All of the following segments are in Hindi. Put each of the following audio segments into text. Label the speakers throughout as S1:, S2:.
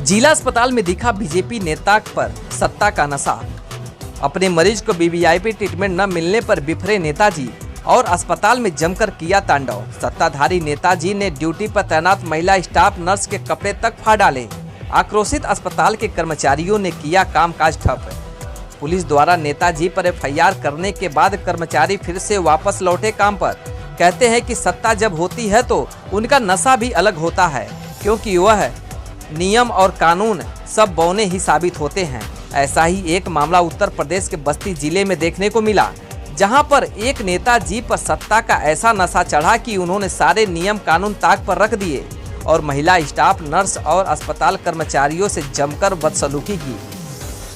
S1: जिला अस्पताल में दिखा बीजेपी नेता पर सत्ता का नशा। अपने मरीज को वीवीआईपी ट्रीटमेंट न मिलने पर बिफरे नेताजी और अस्पताल में जमकर किया तांडव। सत्ताधारी नेताजी ने ड्यूटी पर तैनात महिला स्टाफ नर्स के कपड़े तक फाड़ डाले। आक्रोशित अस्पताल के कर्मचारियों ने किया कामकाज ठप। पुलिस द्वारा नेताजी पर एफआईआर करने के बाद कर्मचारी फिर से वापस लौटे काम पर। कहते हैं कि सत्ता जब होती है तो उनका नशा भी अलग होता है, क्योंकि वह नियम और कानून सब बौने ही साबित होते हैं। ऐसा ही एक मामला उत्तर प्रदेश के बस्ती जिले में देखने को मिला, जहां पर एक नेताजी पर सत्ता का ऐसा नशा चढ़ा कि उन्होंने सारे नियम कानून ताक पर रख दिए और महिला स्टाफ नर्स और अस्पताल कर्मचारियों से जमकर बदसलूकी की।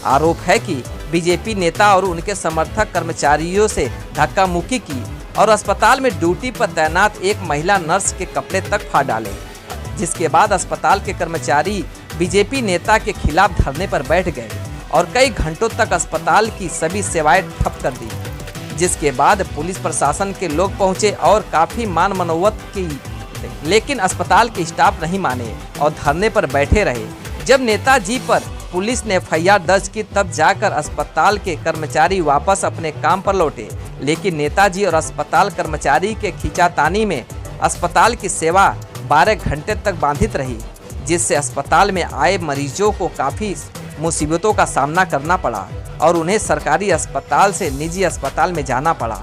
S1: आरोप है कि बीजेपी नेता और उनके समर्थक कर्मचारियों से धक्का मुक्की की और अस्पताल में ड्यूटी पर तैनात एक महिला नर्स के कपड़े तक फाड़ डाले, जिसके बाद अस्पताल के कर्मचारी बीजेपी नेता के खिलाफ धरने पर बैठ गए और कई घंटों तक अस्पताल की सभी सेवाएं ठप कर दी। जिसके बाद पुलिस प्रशासन के लोग पहुंचे और काफी मान मनौवत की, लेकिन अस्पताल के स्टाफ नहीं माने और धरने पर बैठे रहे। जब नेताजी पर पुलिस ने एफआईआर दर्ज की, तब जाकर अस्पताल के कर्मचारी वापस अपने काम पर लौटे। लेकिन नेताजी और अस्पताल कर्मचारी के खींचातानी में अस्पताल की सेवा 12 घंटे तक बाधित रही, जिससे अस्पताल में आए मरीजों को काफ़ी मुसीबतों का सामना करना पड़ा और उन्हें सरकारी अस्पताल से निजी अस्पताल में जाना पड़ा।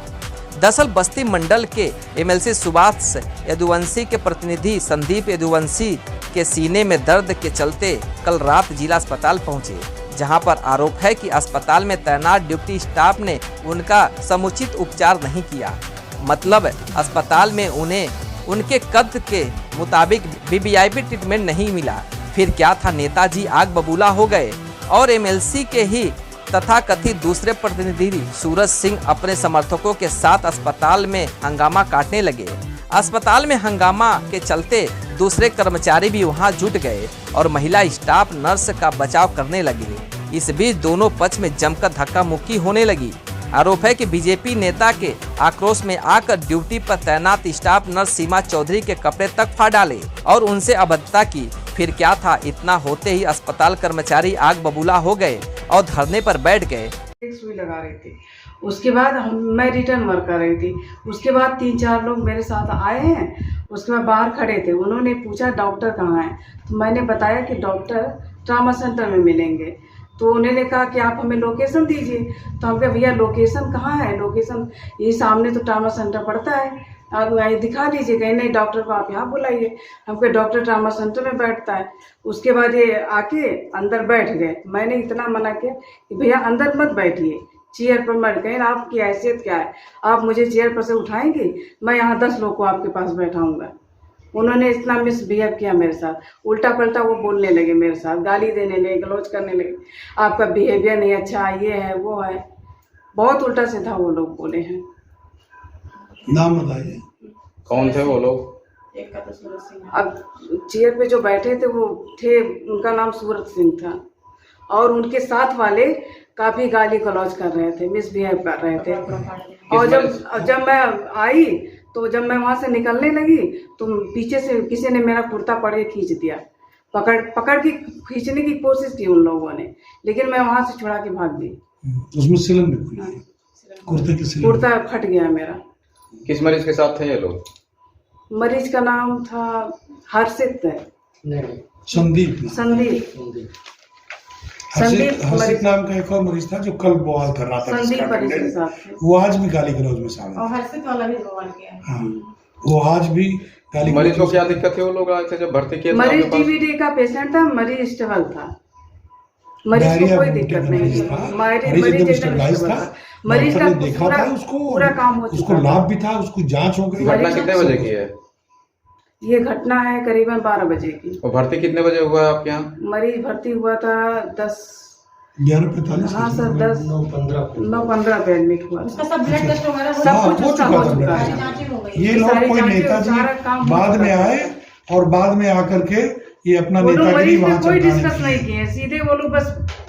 S1: दरअसल बस्ती मंडल के एमएलसी सुभाष यदुवंशी के प्रतिनिधि संदीप यदुवंशी के सीने में दर्द के चलते कल रात जिला अस्पताल पहुंचे, जहां पर आरोप है कि अस्पताल में तैनात ड्यूटी स्टाफ ने उनका समुचित उपचार नहीं किया। मतलब अस्पताल में उन्हें उनके कद के मुताबिक वीवीआईपी ट्रीटमेंट नहीं मिला। फिर क्या था, नेताजी आग बबूला हो गए और एमएलसी के ही तथाकथित दूसरे प्रतिनिधि सूरज सिंह अपने समर्थकों के साथ अस्पताल में हंगामा काटने लगे। अस्पताल में हंगामा के चलते दूसरे कर्मचारी भी वहां जुट गए और महिला स्टाफ नर्स का बचाव करने लगे। इस बीच दोनों पक्ष में जमकर धक्का मुक्की होने लगी। आरोप है कि बीजेपी नेता के आक्रोश में आकर ड्यूटी पर तैनात स्टाफ नर्स सीमा चौधरी के कपड़े तक फाड़ डाले और उनसे अभद्रता की। फिर क्या था, इतना होते ही अस्पताल कर्मचारी आग बबूला हो गए और धरने पर बैठ गए।
S2: एक सुई लगा रही थी, उसके बाद मैं रिटर्न वर्क कर रही थी। उसके बाद 3-4 लोग मेरे साथ आए हैं। उसके बाद बाहर खड़े थे, उन्होंने पूछा डॉक्टर कहाँ है, तो मैंने बताया कि डॉक्टर ट्रामा सेंटर में मिलेंगे। तो उन्होंने कहा कि आप हमें लोकेशन दीजिए। तो हम कहे भैया लोकेशन कहाँ है, लोकेशन ये सामने तो ट्रामा सेंटर पड़ता है, आप वहीं दिखा दीजिए। कहीं नहीं, डॉक्टर को आप यहाँ बुलाइए। हम कहे डॉक्टर ट्रामा सेंटर में बैठता है। उसके बाद ये आके अंदर बैठ गए। मैंने इतना मना किया कि भैया अंदर मत बैठिए, चेयर पर मत। कहें आपकी हैसियत क्या है, आप मुझे चेयर पर से उठाएंगे, मैं यहाँ 10 लोग को आपके पास बैठाऊंगा। उन्होंने इतना मिसबिहेव किया मेरे साथ, उल्टा पलटा वो बोलने लगे मेरे साथ, गाली देने लगे, गलौज करने लगे, आपका बिहेवियर नहीं अच्छा, ये है वो है, बहुत उल्टा सीधा वो लोग बोले हैं।
S3: नाम बताइए,
S4: कौन थे वो लोग?
S2: एक का तो सूरज सिंह। अब चेयर पे जो बैठे थे वो थे, उनका नाम सूरज सिंह था और उनके साथ वाले काफी गाली गलौज कर रहे थे, मिसबिहेव कर रहे थे। और जब मैं आई तो जब मैं वहां से निकलने लगी तो पीछे से किसी ने मेरा कुर्ता पकड़ के खींच दिया, पकड़ के खींचने की कोशिश की उन लोगों ने, लेकिन मैं वहां से छुड़ा के भाग गई।
S3: उसमें सिलन भी खुली है, कुर्ते की सिलन,
S2: कुर्ता फट गया मेरा।
S4: किस मरीज के साथ थे ये लोग?
S2: मरीज का नाम था हर्षित,
S3: संदीप हर्षित नाम का एक और मरीज था जो कल बवाल कर रहा था।
S2: संदीप मरीज के साथ
S3: वो आज भी गाली गलौज में शामिल
S2: और हर्षित वाला भी बवाल किया।
S3: हाँ, वो आज भी गाली।
S4: मरीज को क्या दिक्कत है? वो लोग आए थे जब भर्ती किए?
S2: मरीज टीबी का पेशेंट था, मरीज स्टेबल था, मरीज को कोई दिक्कत नहीं थी। मरीज का
S3: देखा था, उसको
S2: पूरा काम हो चुका,
S3: उसको लाभ भी था, उसको जांच हो गई।
S4: घटना कितने बजे की है?
S2: ये घटना है करीबन 12 बजे की।
S4: और भर्ती कितने बजे हुआ है आपके यहाँ?
S2: मरीज भर्ती हुआ था
S3: 11:45।
S2: हाँ सर, 9:15 पे एडमिट हुआ।
S5: उसका सब ब्लड टेस्ट वगैरह
S2: सब कुछ उसका हो चुका है।
S3: ये लोग कोई नेताजी बाद में आए और बाद में आकर के ये अपना नेतागिरी वहां
S2: कोई डिस्कस नहीं किए, सीधे वो लोग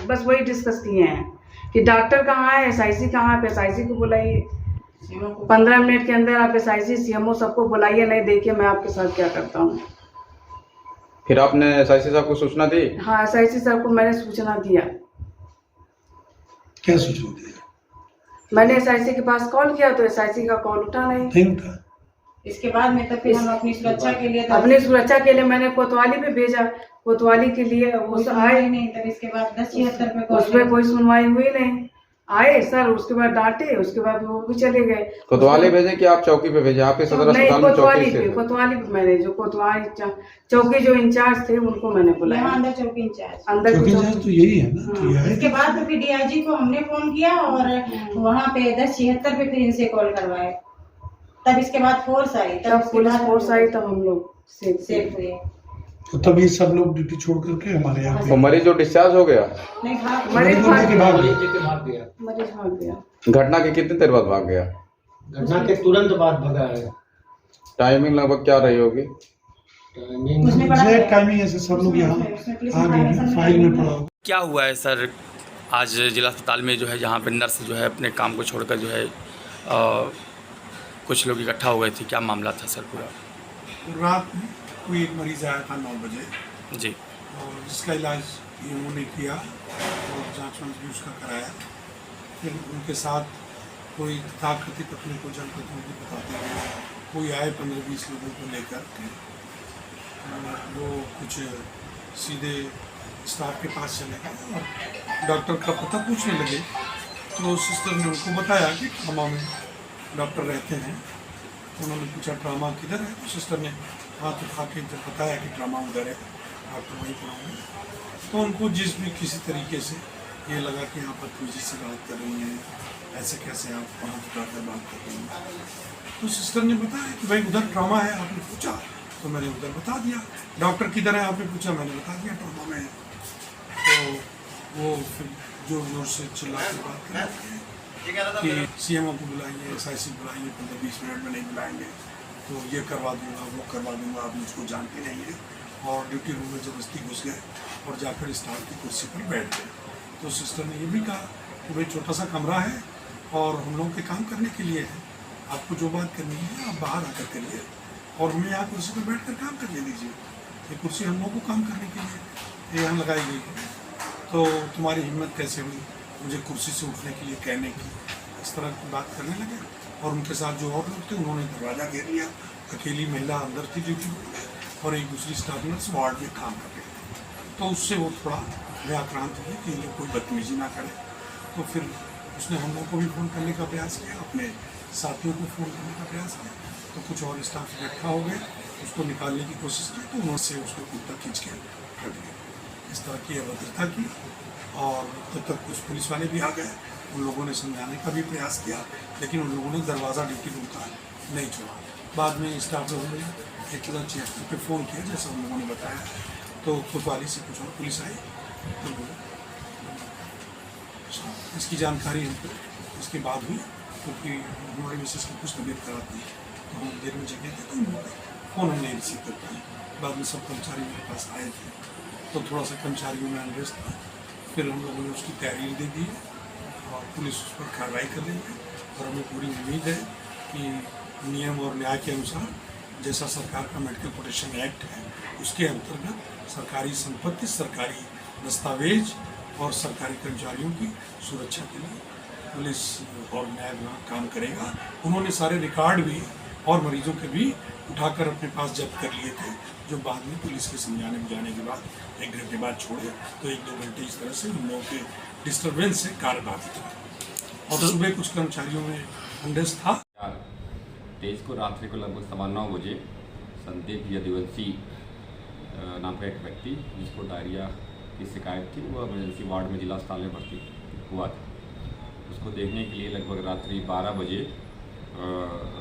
S2: बस वही डिस्कस किए हैं कि डॉक्टर कहाँ है, एसआईसी कहाँ है, एसआईसी को बुलाइए। 15 मिनट के अंदर आप एसआईसी सीएमओ सबको बुलाइए, नहीं देखिए मैं आपके साथ क्या करता हूँ।
S4: फिर आपने एसआईसी साहब को सूचना दी?
S2: हाँ, एसआईसी साहब को मैंने सूचना दिया।
S3: क्या सूचना दिया?
S2: मैंने एसआईसी के पास कॉल किया तो एसआईसी का कॉल उठा नहीं
S3: उठा।
S5: इसके बाद में तो फिर हम अपनी सुरक्षा के लिए
S2: मैंने कोतवाली पे भेजा। कोतवाली के लिए वो आए
S5: नहीं, तब इसके बाद 1076 पे
S2: उसमें कोई सुनवाई हुई नहीं। आए सर, उसके बाद डांटे, उसके बाद वो भी चले गए।
S4: कोतवाली भेजे कि आप चौकी पे भेजे? आप सदर अस्पताल में चौकी से?
S2: कोतवाली पे मैंने जो कोतवाली चौकी जो इंचार्ज थे उनको मैंने बुलाया।
S5: अंदर चौकी इंचार्ज
S3: तो यही है ना।
S5: इसके बाद तो फिर डीआईजी को हमने फोन किया और वहाँ पे 1076 पे फिर इनसे कॉल करवाए। तब इसके बाद फोर्स आई,
S2: तब पुलिस फोर्स आई, तब हम लोग
S5: सेफ हुए।
S3: तो तभी सब लोग ड्यूटी छोड़ करके हमारे यहाँ
S4: तो मरीज जो डिस्चार्ज हो गया?
S5: नहीं,
S2: मरीज भाग
S3: गया।
S4: घटना के कितनी देर बाद भाग गया?
S6: घटना के तुरंत बाद भगा है।
S4: टाइमिंग लगभग क्या रही होगी?
S3: टाइमिंग ऐसे सब लोग यहाँ आगे फाइल में पड़ा होगा।
S7: क्या हुआ है सर, आज जिला अस्पताल में जो है जहाँ पे नर्स जो है अपने काम को छोड़कर जो है कुछ लोग इकट्ठा हो गए थे, क्या मामला था सर पूरा?
S3: रात में कोई एक मरीज आया था 9 बजे
S7: जी,
S3: और जिसका इलाज इन्होंने किया और जांच वांच भी उसका कराया। फिर उनके साथ कोई तथाकथित अपने को जनप्रतिनिधि बताते हुए कोई आए 15-20 लोगों को लेकर के, वो कुछ सीधे स्टाफ के पास चले गए और डॉक्टर का पता पूछने लगे। तो सिस्टर ने उनको बताया कि ट्रामा में डॉक्टर रहते हैं। उन्होंने पूछा ट्रामा किधर है, तो सिस्टर ने हाथ उठा के जब बताया कि ट्रामा उधर है, डॉक्टर वहीं पर होंगे। तो उनको जिस भी किसी तरीके से ये लगा कि आप बदतमीजी से बात कर रही हैं, ऐसे कैसे आप वहाँ उठाकर बात कर रही हैं। तो सिस्टर ने बताया कि भाई उधर ट्रामा है। आपने पूछा तो मैंने उधर बता दिया। डॉक्टर किधर है आपने पूछा, मैंने बता दिया ट्रामा में है। तो वो फिर जोर जोर से चिल्ला के बात कर रहे हैं कि सीएमओ को बुलाइए, एसआईसी बुलाइए, 15-20 मिनट में नहीं बुलाएंगे तो ये करवा दूंगा, वो करवा दूंगा, आप मुझको जानते नहीं है। और ड्यूटी रूम में जबरदस्ती घुस गए और जाकर स्टाफ की कुर्सी पर बैठ गए। तो सिस्टर ने ये भी कहा कि भाई छोटा सा कमरा है और हम लोग के काम करने के लिए है, आपको जो बात करनी है आप बाहर आकर करिए और हमें यहाँ कुर्सी पर बैठ कर काम करने दीजिए। ये कुर्सी हम लोग को काम करने के लिए यहाँ लगाई गई है, तो तुम्हारी हिम्मत कैसे हुई मुझे कुर्सी से उठने के लिए कहने की? इस तरह की बात करने लगे। और उनके साथ जो और लोग थे उन्होंने दरवाज़ा घेर लिया। अकेली महिला अंदर थी ड्यूटी में और एक दूसरी स्टाफ नर्स वार्ड में काम कर रही थी। तो उससे वो थोड़ा व्याक्रांत हुई कि ये कोई बदतमीजी ना करे। तो फिर उसने हम लोग को भी फ़ोन करने का प्रयास किया, अपने साथियों को फ़ोन करने का प्रयास किया। तो कुछ और स्टाफ इकट्ठा हो गए, उसको निकालने की कोशिश की तो उन्होंने उसको कुत्ता खींच के कर दिया। इस तरह की अभद्रता की। और तब तक कुछ पुलिस वाले भी आ गए, उन लोगों ने समझाने का भी प्रयास किया, लेकिन उन लोगों ने दरवाज़ा ड्यूटी रूम का नहीं छोड़ा। बाद में स्टाफ लोगों ने 176 पे फ़ोन किया जैसा उन लोगों ने बताया। तो कोतवाली से कुछ और पुलिस आई तो इसकी जानकारी हमको इसके बाद हुई, क्योंकि हमारी मिसेस की कुछ तबीयत खराब थी तो हम देर में जगह थे तो फ़ोन हम नहीं रिसीव कर पाए। बाद में सब कर्मचारी मेरे पास आए थे तो थोड़ा सा कर्मचारियों में अनरेस्ट था। फिर हम लोगों ने उसकी तहरीर दे दी और पुलिस उस पर कार्रवाई कर रही है। और हमें पूरी उम्मीद है कि नियम और न्याय के अनुसार जैसा सरकार का मेडिकल प्रोटेक्शन एक्ट है उसके अंतर्गत सरकारी संपत्ति, सरकारी दस्तावेज और सरकारी कर्मचारियों की सुरक्षा के लिए पुलिस और न्याय विभाग काम करेगा। उन्होंने सारे रिकॉर्ड भी और मरीजों के भी उठाकर अपने पास जब्त कर लिए थे, जो बाद में पुलिस के समझाने बुझाने के बाद 1 घंटे बाद छोड़े। तो 1-2 घंटे इस तरह से उन लोगों के डिस्टर्बेंस से कार्य बाधित हुआ। और सुबह कुछ कर्मचारियों में अनरेस्ट था।
S8: 23 को रात्रि को लगभग 9:15 बजे संदीप यदुवंशी नाम का एक व्यक्ति जिसको डायरिया की शिकायत थी, वो इमरजेंसी वार्ड में जिला अस्पताल में भर्ती हुआ था। उसको देखने के लिए लगभग रात्रि 12 बजे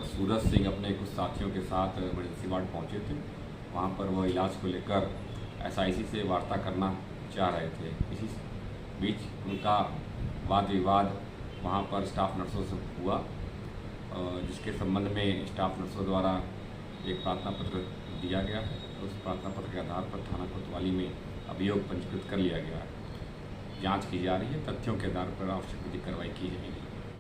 S8: सूरज सिंह अपने कुछ साथियों के साथ इमरजेंसी वार्ड पहुंचे थे। वहां पर वह इलाज को लेकर एसआईसी से वार्ता करना चाह रहे थे। इसी बीच उनका वाद विवाद वहां पर स्टाफ नर्सों से हुआ, जिसके संबंध में स्टाफ नर्सों द्वारा एक प्रार्थना पत्र दिया गया है। उस प्रार्थना पत्र के आधार पर थाना कोतवाली में अभियोग पंजीकृत कर लिया गया है। जांच की जा रही है, तथ्यों के आधार पर आवश्यक विधिक कार्रवाई की जाएगी।